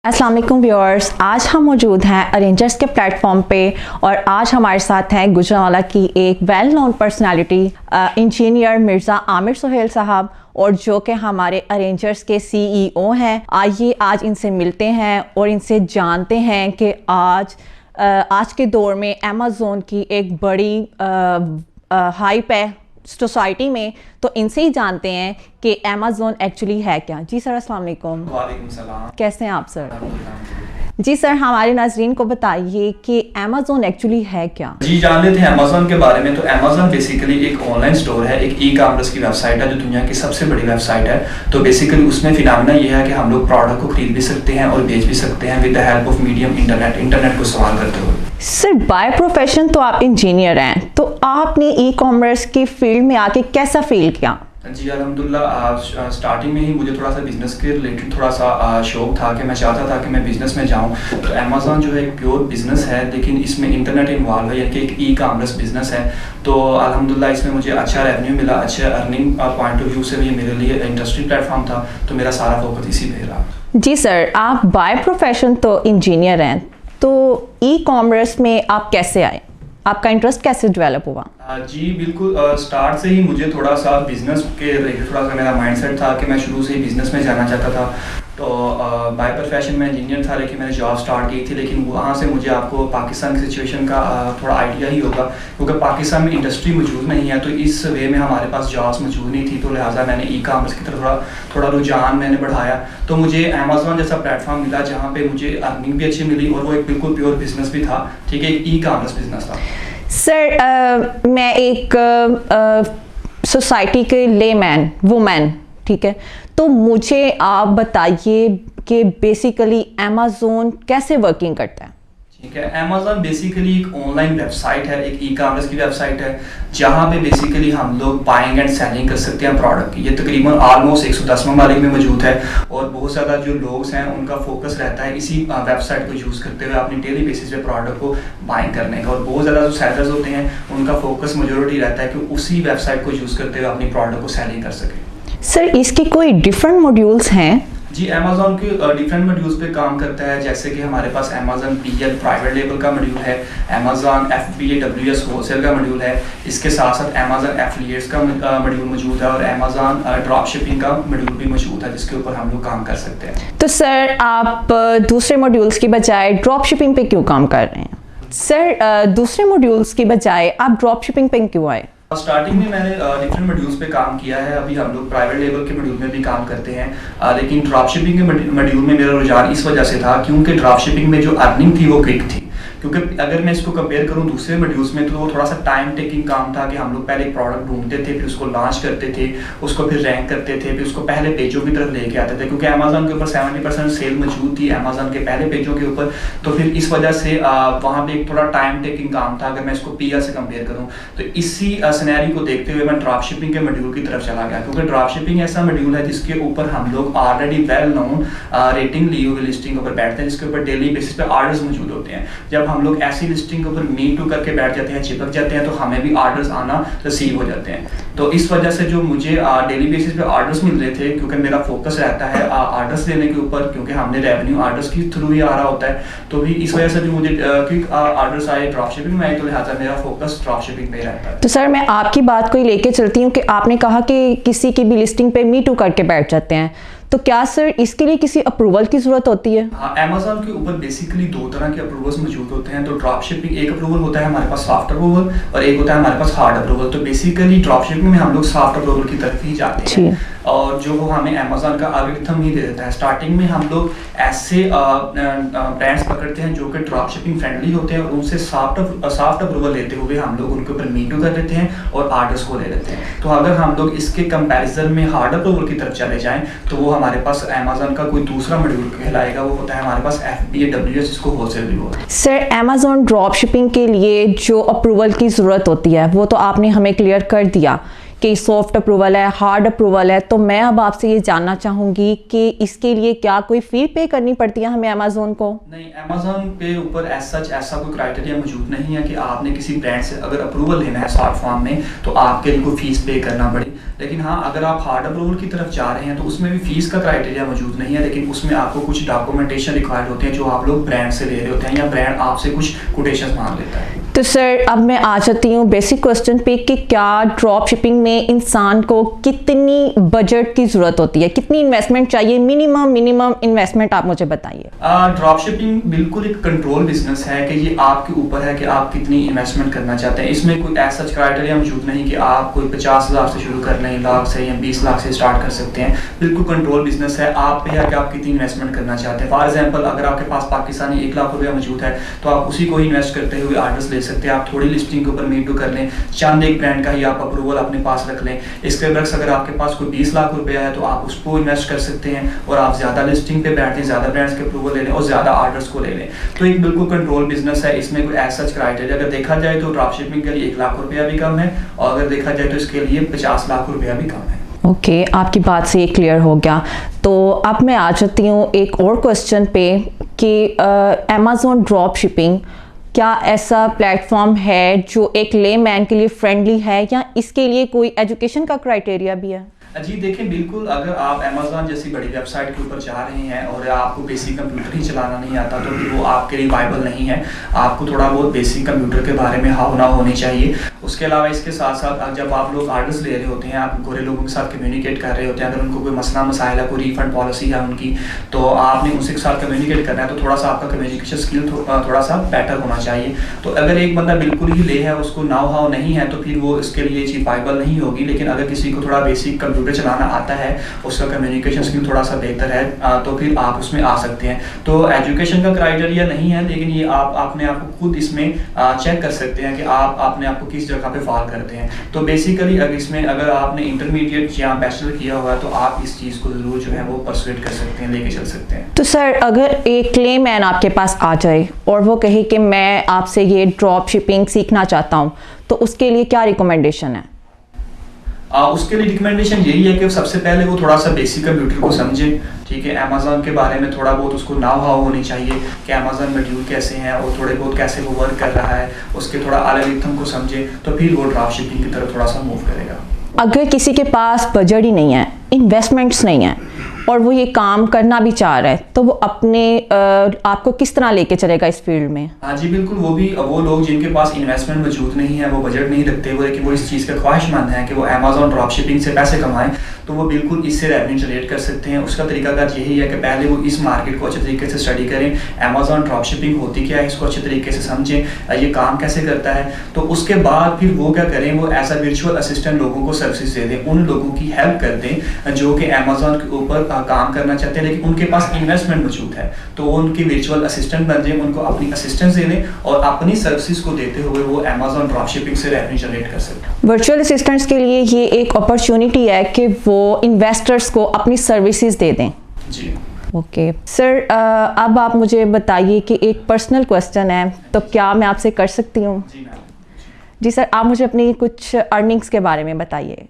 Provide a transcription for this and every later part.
अस्सलाम वालेकुम व्यूअर्स, आज हम मौजूद हैं अरेंजर्स के प्लेटफॉर्म पे और आज हमारे साथ हैं गुजरांवाला की एक well known personality engineer Mirza Aamir Suhail साहब और जो कि हमारे अरेंजर्स के सीईओ हैं। आइए आज इनसे मिलते हैं और इनसे जानते हैं कि आज के दौर में अमेज़ॉन की एक बड़ी हाइप है सोसाइटी में, तो इनसे ही जानते हैं कि अमेज़ॉन एक्चुअली है क्या। जी सर, अस्सलाम वालेकुम। वालेकुम सलाम। कैसे हैं आप सर? जी सर, हमारे नाजरीन को बताइए कि अमेज़ॉन एक्चुअली है क्या। जी, जान लेते हैं अमेज़ॉन के बारे में। तो अमेज़ॉन बेसिकली एक ऑनलाइन स्टोर है, एक ई कॉमर्स की वेबसाइट है जो दुनिया की सबसे बड़ी वेबसाइट है। तो बेसिकली उसमें फिनोमेना ये है कि हम लोग प्रोडक्ट को खरीद भी सकते हैं और बेच भी सकते हैं with the help of medium internet को इस्तेमाल करते हुए। सर, बाय प्रोफेशन तो आप इंजीनियर हैं, तो आपने ई कॉमर्स की फील्ड में आके कैसा फील किया? जी अल्हम्दुलिल्लाह, स्टार्टिंग में ही मुझे थोड़ा सा बिज़नेस के रिलेटेड थोड़ा सा शौक था कि मैं चाहता था कि मैं बिज़नेस में जाऊं। तो अमेज़ॉन जो है एक प्योर बिज़नेस है, लेकिन इसमें इंटरनेट इन्वॉल्व है, यानी कि एक ई कॉमर्स बिज़नेस है। तो अल्हम्दुलिल्लाह इसमें मुझे अच्छा रेवेन्यू मिला, अच्छे अर्निंग पॉइंट ऑफ व्यू से भी मेरे लिए इंडस्ट्री प्लेटफॉर्म था। तो मेरा सारा फोकस इसी पे रहा। जी सर, आप बाय प्रोफेशन तो इंजीनियर हैं, तो ई कॉमर्स में आप कैसे आए? आपका इंटरेस्ट कैसे डेवलप हुआ? जी बिल्कुल, स्टार्ट से ही मुझे थोड़ा सा बिज़नेस के रिलेटेड थोड़ा सा मेरा माइंडसेट था कि मैं शुरू से ही बिज़नेस में जाना चाहता था। तो बाय प्रोफेशन में इंजीनियर था, लेकिन मैंने जॉब स्टार्ट की थी। लेकिन वहाँ से मुझे आपको पाकिस्तान की सिचुएशन का थोड़ा आइडिया ही होगा, क्योंकि पाकिस्तान में इंडस्ट्री मौजूद नहीं है। तो इस वे में हमारे पास जॉब्स मौजूद नहीं थी, तो लिहाजा मैंने ई कॉमर्स की तरफ थोड़ा रुझान मैंने बढ़ाया। तो मुझे अमेज़ॉन जैसा प्लेटफॉर्म मिला जहाँ पे मुझे अर्निंग भी अच्छी मिली और वो एक बिल्कुल प्योर बिज़नेस भी था। ठीक है, एक ई कॉमर्स बिज़नेस था। सर, मैं एक सोसाइटी के लेमैन वुमेन, ठीक है, तो मुझे आप बताइए कि बेसिकली अमेज़ॉन कैसे वर्किंग करता है? ठीक है, अमेज़ॉन बेसिकली एक ऑनलाइन वेबसाइट है, एक ई कॉमर्स की वेबसाइट है जहाँ पे बेसिकली हम लोग बाइंग एंड सेलिंग कर सकते हैं प्रोडक्ट की। ये तकरीबन ऑलमोस्ट 110 ममालिक में मौजूद है और बहुत ज़्यादा जो लोग हैं उनका फोकस रहता है इसी वेबसाइट को यूज़ करते हुए अपनी डेली बेसिस पे प्रोडक्ट को बाइंग करने का। और बहुत ज़्यादा जो सेलर्स होते हैं उनका फोकस मेजॉरिटी रहता है कि उसी वेबसाइट को यूज़ करते हुए अपनी प्रोडक्ट को सेलिंग कर सकें। सर, इसके कोई डिफरेंट मॉड्यूल्स हैं? जी, अमेज़ॉन के डिफरेंट मॉड्यूल्स पे काम करता है, जैसे कि हमारे पास अमेज़ॉन पीएल प्राइवेट लेबल का मॉड्यूल है, अमेज़ॉन एफबीएडब्ल्यूएस होलसेल का मॉड्यूल है, इसके साथ साथ अमेज़ॉन एफिलिएट्स का मॉड्यूल मौजूद है और अमेज़ॉन ड्रॉप शिपिंग का मॉड्यूल भी मौजूद है जिसके ऊपर हम लोग काम कर सकते हैं। तो सर, आप दूसरे मॉड्यूल्स की बजाय ड्रॉप शिपिंग पे क्यों काम कर रहे हैं? सर, दूसरे मॉड्यूल्स की बजाय आप ड्रॉप शिपिंग पे क्यों आए? स्टार्टिंग में मैंने डिफरेंट मॉड्यूल्स पे काम किया है। अभी हम लोग प्राइवेट लेवल के मॉड्यूल में भी काम करते हैं, लेकिन ड्रॉप शिपिंग के मॉड्यूल में मेरा रुझान इस वजह से था क्योंकि ड्रॉप शिपिंग में जो अर्निंग थी वो क्विक थी। क्योंकि अगर मैं इसको कंपेयर करूं दूसरे मॉड्यूल्स में तो वो थोड़ा सा टाइम टेकिंग काम था कि हम लोग पहले एक प्रोडक्ट ढूंढते थे, फिर उसको लॉन्च करते थे, उसको फिर रैंक करते थे, फिर उसको पहले पेजों की तरफ लेके आते थे। क्योंकि अमेज़ॉन के ऊपर 70% सेल मौजूद थी अमेज़ॉन के पहले पेजों के ऊपर, तो फिर इस वजह से वहाँ पे एक थोड़ा टाइम टेकिंग काम था अगर मैं इसको पीएल से कंपेयर करूँ। तो इसी सिनेरियो को देखते हुए मैं ड्रॉप शिपिंग के मॉड्यूल की तरफ चला गया, क्योंकि ड्रॉप शिपिंग ऐसा मॉड्यूल है जिसके ऊपर हम लोग ऑलरेडी वेल नोन रेटिंग ली हुई लिस्टिंग के ऊपर बैठते हैं, जिसके ऊपर डेली बेसिस पे ऑर्डर्स मौजूद होते हैं। जब हम लोग ऐसी लिस्टिंग के ऊपर मी टू करके बैठ जाते हैं, चिपक जाते हैं, तो हमें भी ऑर्डर्स आना रिसीव हो जाते हैं। तो इस वजह से जो मुझे डेली बेसिस पे ऑर्डर्स मिल रहे थे, क्योंकि मेरा फोकस रहता है ऑर्डर्स लेने के ऊपर, क्योंकि हमने रेवेन्यू ऑर्डर्स के थ्रू ही आ रहा होता है, तो भी इस वजह से जो मुझे क्विक ऑर्डर्स आए ड्रॉप शिपिंग में आए, तो लिहाजा मेरा फोकस ड्रॉप शिपिंग पे रहता है। तो सर, मैं आपकी बात को ही लेके चलती हूँ कि आपने कहा कि किसी की भी लिस्टिंग पे मी टू करके बैठ जाते हैं, तो क्या सर इसके लिए किसी अप्रूवल की जरूरत होती है? हाँ, अमेज़ॉन के ऊपर बेसिकली दो तरह के अप्रूवल्स मौजूद होते हैं। तो ड्रॉप शिपिंग एक अप्रूवल होता है हमारे पास सॉफ्ट अप्रूवल और एक होता है हमारे पास हार्ड अप्रूवल। तो बेसिकली ड्रॉप शिपिंग में हम लोग सॉफ्ट अप्रूवल की तरफ ही जाते हैं और जो वो हमें अमेज़ॉन का एल्गोरिथम ही दे देता है। स्टार्टिंग में हम लोग ऐसे ब्रांड्स पकड़ते हैं जो कि ड्रॉप शिपिंग फ्रेंडली होते हैं और उनसे सॉफ्ट अप्रूवल लेते हुए हम लोग उनके ऊपर मी टू कर देते हैं और ऑर्डर्स को ले लेते हैं। तो अगर हम लोग इसके कंपैरिजन में हार्ड अप्रूवल की तरफ चले जाएं तो वो हमारे पास अमेज़ॉन का कोई दूसरा मॉड्यूल कहलाएगा, वो होता है हमारे पास एफबीएडब्ल्यूएस, जिसको होलसेल भी बोलते हैं। सर, अमेज़ॉन ड्रॉप शिपिंग के लिए जो अप्रूवल की ज़रूरत होती है वो तो आपने हमें क्लियर कर दिया कि सॉफ्ट अप्रूवल है, हार्ड अप्रूवल है, तो मैं अब आपसे ये जानना चाहूँगी कि इसके लिए क्या कोई फ़ी पे करनी पड़ती है हमें अमेज़ॉन को? नहीं, अमेज़ॉन पे ऊपर ऐसा कोई क्राइटेरिया मौजूद नहीं है कि आपने किसी ब्रांड से अगर अप्रूवल लेना है शॉर्ट फॉर्म में तो आपके लिए कोई फीस पे करना पड़े। लेकिन हाँ, अगर आप हार्ड अप्रूवल की तरफ जा रहे हैं तो उसमें भी फीस का क्राइटेरिया मौजूद नहीं है, लेकिन उसमें आपको कुछ डॉक्यूमेंटेशन रिक्वायर्ड होते हैं जो आप लोग ब्रांड से ले रहे होते हैं या ब्रांड आपसे कुछ कोटेशन मांग लेता है। तो सर अब मैं आ जाती हूँ बेसिक क्वेश्चन पे कि क्या ड्रॉप शिपिंग में इंसान को कितनी बजट की ज़रूरत होती है, कितनी इन्वेस्टमेंट चाहिए, मिनिमम इन्वेस्टमेंट आप मुझे बताइए। ड्रॉप शिपिंग बिल्कुल एक कंट्रोल बिजनेस है कि ये आपके ऊपर है कि आप कितनी इन्वेस्टमेंट करना चाहते हैं। इसमें कोई ऐसा क्राइटेरिया मौजूद नहीं कि आप कोई 50,000 से शुरू कर लें, लाख से या 20 लाख से स्टार्ट कर सकते हैं। बिल्कुल कंट्रोल बिजनेस है, आप पे है कि आप कितनी इन्वेस्टमेंट करना चाहते हैं। फॉर एग्जाम्पल, अगर आपके पास पाकिस्तानी 1 लाख रुपया मौजूद है तो आप उसी को इन्वेस्ट करते हुए आर्डर्स ले सकते हैं। आप थोड़ी लिस्टिंग के ऊपर मीट टू कर लें, चंद एक ब्रांड का ही आप अप्रूवल अपने पास रख लें। इसके बरक्स अगर आपके पास कोई 20 लाख रुपया है तो आप उसको इन्वेस्ट कर सकते हैं और आप ज़्यादा लिस्टिंग पे बैठें, ज़्यादा ब्रांड्स के अप्रूवल ले लें और ज़्यादा आर्डर्स को ले लें। तो एक बिल्कुल कंट्रोल बिजनेस है, इसमें कोई ऐसा क्राइटेरिया अगर देखा जाए तो ड्रॉप शिपिंग के लिए 1 लाख रुपया भी कम है और अगर देखा जाए तो इसके लिए 50 लाख रुपया भी कम है। ओके, आपकी बात से ये क्लियर हो गया। तो अब मैं आ जाती हूँ एक और क्वेश्चन पे कि अमेज़ॉन ड्रॉप शिपिंग क्या ऐसा प्लेटफॉर्म है जो एक लेमैन के लिए फ्रेंडली है या इसके लिए कोई एजुकेशन का क्राइटेरिया भी है? जी देखें, बिल्कुल अगर आप अमेज़ॉन जैसी बड़ी वेबसाइट के ऊपर जा रहे हैं और आपको बेसिक कंप्यूटर ही चलाना नहीं आता तो फिर वो आपके लिए वाइबल नहीं है। आपको थोड़ा बहुत बेसिक कंप्यूटर के बारे में हाव ना होनी चाहिए। उसके अलावा इसके साथ साथ जब आप लोग आर्डर्स ले रहे होते हैं, आप गोरे लोगों के साथ कम्युनिकेट कर रहे होते हैं, अगर उनको कोई मसला मसाइल है, कोई रिफंड पॉलिसी है उनकी, तो आपने उनसे के साथ कम्युनिकेट करना है। तो थोड़ा सा आपका कम्युनिकेशन स्किल थोड़ा सा बेटर होना चाहिए। तो अगर एक बंदा बिल्कुल ही ले है, उसको नाव हाव नहीं है, तो फिर वो इसके लिए चीज़ वाइबल नहीं होगी। लेकिन अगर किसी को थोड़ा बेसिक कंप्यूटर चलाना आता है, उसका कम्युनिकेशन स्किल थोड़ा सा बेहतर है, तो फिर आप उसमें आ सकते हैं। तो एजुकेशन का क्राइटेरिया नहीं है, लेकिन ये आप अपने आप को खुद इसमें चेक कर सकते हैं कि आप अपने आप को किस जगह पे फॉल करते हैं। तो बेसिकली अगर इसमें अगर आपने इंटरमीडिएट या बैचलर किया हुआ है तो आप इस चीज़ को ज़रूर जो है वो परसुएट कर सकते हैं, लेके चल सकते हैं। तो सर अगर एक लेमैन आपके पास आ जाए और वो कहे कि मैं आपसे ये ड्रॉप शिपिंग सीखना चाहता हूँ, तो उसके लिए क्या रिकमेंडेशन है? उसके लिए रिकमेंडेशन यही है कि सबसे पहले वो थोड़ा सा बेसिक कंप्यूटर को समझे। ठीक है, अमेज़ॉन के बारे में थोड़ा बहुत उसको नाव हाव होनी चाहिए कि अमेज़ॉन मॉड्यूल कैसे हैं और थोड़े बहुत कैसे वो वर्क कर रहा है, उसके थोड़ा एल्गोरिथम को समझे, तो फिर वो ड्रॉप शिपिंग की तरफ थोड़ा सा मूव करेगा। अगर किसी के पास बजट ही नहीं है, इन्वेस्टमेंट्स नहीं है और वो ये काम करना भी चाह रहा है, तो वो अपने आपको किस तरह लेके चलेगा इस फील्ड में? हाँ जी बिल्कुल, वो लोग जिनके पास इन्वेस्टमेंट मौजूद नहीं है, वो बजट नहीं रखते हुए कि वो इस चीज़ का ख्वाहिशमंद है कि वो अमेज़ॉन ड्रॉप शिपिंग से पैसे कमाएं, तो वो बिल्कुल इससे रेवेन्यू जनरेट कर सकते हैं। उसका तरीकाकार यही है कि पहले वो इस मार्केट को अच्छे तरीके से स्टडी करें, अमेज़ॉन ड्रॉप शिपिंग होती क्या है इसको अच्छे तरीके से समझें, ये काम कैसे करता है। तो उसके बाद फिर वो क्या करें, वो एज अ वर्चुअल असिस्टेंट लोगों को सर्विस दे दें, उन लोगों की हेल्प कर दें जो कि अमेज़ॉन के ऊपर काम करना चाहते हैं लेकिन उनके पास इन्वेस्टमेंट मौजूद है, तो उनकी वर्चुअल असिस्टेंट बन जाए, उनको अपनी असिस्टेंस दे दें और अपनी सर्विसेज को देते हुए वो अमेज़ॉन ड्रॉप शिपिंग से रेवेन्यू जनरेट कर सकते हैं। वर्चुअल असिस्टेंट्स के लिए ये एक अपॉर्चुनिटी है कि वो इन्वेस्टर्स को अपनी सर्विसेज दे दें। जी ओके सर, अब आप मुझे बताइए कि एक पर्सनल क्वेश्चन है, तो क्या मैं आपसे कर सकती हूँ? जी मैम। जी सर, आप मुझे अपनी कुछ अर्निंग्स के बारे में बताइए।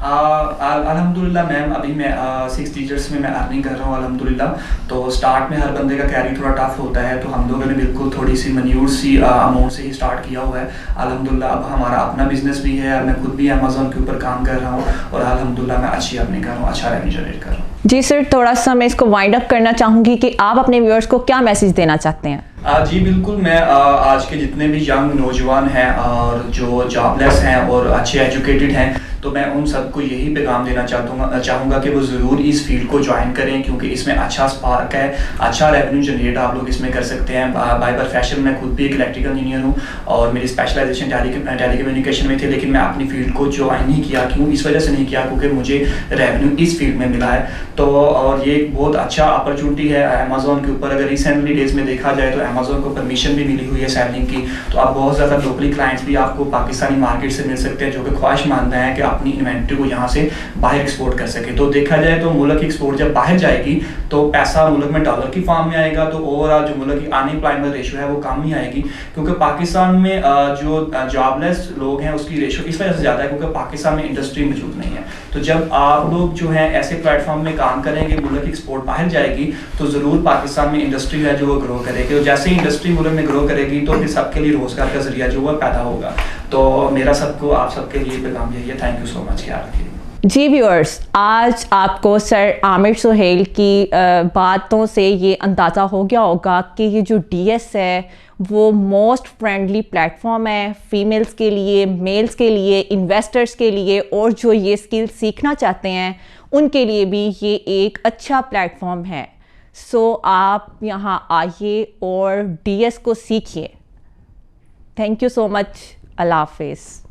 अल्हम्दुलिल्लाह मैम, अभी मैं 6 डिजिट्स में मैं अर्निंग कर रहा हूँ अल्हम्दुलिल्लाह। तो स्टार्ट में हर बंदे का कैरी थोड़ा टफ होता है, तो हम लोगों ने बिल्कुल थोड़ी सी मन्यूर सी अमाउंट से ही स्टार्ट किया हुआ है अल्हम्दुलिल्लाह। अब हमारा अपना बिजनेस भी है, मैं खुद भी अमेज़ॉन के ऊपर काम कर रहा हूँ और अल्हम्दुलिल्लाह मैं अच्छी अर्निंग कर रहा हूँ, अच्छा रेवेन्यू जनरेट कर रहा हूँ। जी सर, थोड़ा सा मैं इसको वाइंड अप करना चाहूँगी कि आप अपने व्यूअर्स को क्या मैसेज देना चाहते हैं? जी बिल्कुल, मैं आज के जितने भी यंग नौजवान हैं और जो जॉबलेस हैं और अच्छे एजुकेटेड हैं, तो मैं उन सबको यही पैगाम देना चाहूँगा कि वो ज़रूर इस फील्ड को ज्वाइन करें, क्योंकि इसमें अच्छा स्पार्क है, अच्छा रेवेन्यू जनरेट आप लोग इसमें कर सकते हैं। बाय प्रोफेशन मैं खुद भी एक इलेक्ट्रिकल इंजीनियर हूँ और मेरी स्पेशलाइजेशन टेलीकम्युनिकेशन में थी, लेकिन मैं अपनी फील्ड को ज्वाइन नहीं किया। क्यों? इस वजह से नहीं किया क्योंकि मुझे रेवेन्यू इस फील्ड में मिला है। तो और ये एक बहुत अच्छा अपॉर्चुनिटी है अमेज़ॉन के ऊपर। अगर रिसेंटली डेज में देखा जाए तो अमेज़ॉन को परमिशन भी मिली हुई है सेलिंग की, तो आप बहुत ज़्यादा लोकली क्लाइंट्स भी आपको पाकिस्तानी मार्केट से मिल सकते हैं जो कि ख्वाहिशमंद हैं कि अपनी इन्वेंट्री को यहाँ से बाहर एक्सपोर्ट कर सके। तो देखा जाए तो मुल्क की एक्सपोर्ट जब बाहर जाएगी तो पैसा मुल्क में डॉलर की फॉर्म में आएगा, तो ओवरऑल जो मुल्क की अनएम्प्लॉयमेंट रेशो है वो कम ही आएगी, क्योंकि पाकिस्तान में जो जॉबलेस लोग हैं उसकी रेशो इस वजह से ज़्यादा है क्योंकि पाकिस्तान में इंडस्ट्री मौजूद नहीं है। तो जब आप लोग जो है ऐसे प्लेटफॉर्म में काम करेंगे, मुल्क की एक्सपोर्ट बाहर जाएगी, तो ज़रूर पाकिस्तान में इंडस्ट्री है जो वो ग्रो करेगी, और जैसे ही इंडस्ट्री मुल्क में ग्रो करेगी तो फिर सबके लिए रोजगार का जरिया जो है पैदा होगा। तो मेरा सबको आप सबके लिए पैगाम यही है। थैंक यू सो मच यार। जी व्यूअर्स, आज आपको सर आमिर सुहेल की बातों से ये अंदाज़ा हो गया होगा कि ये जो डीएस है वो मोस्ट फ्रेंडली प्लेटफॉर्म है फीमेल्स के लिए, मेल्स के लिए, इन्वेस्टर्स के लिए, और जो ये स्किल सीखना चाहते हैं उनके लिए भी ये एक अच्छा प्लेटफॉर्म है। सो आप यहाँ आइए और डीएस को सीखिए। Thank you so much. अल्लाह हाफिज़।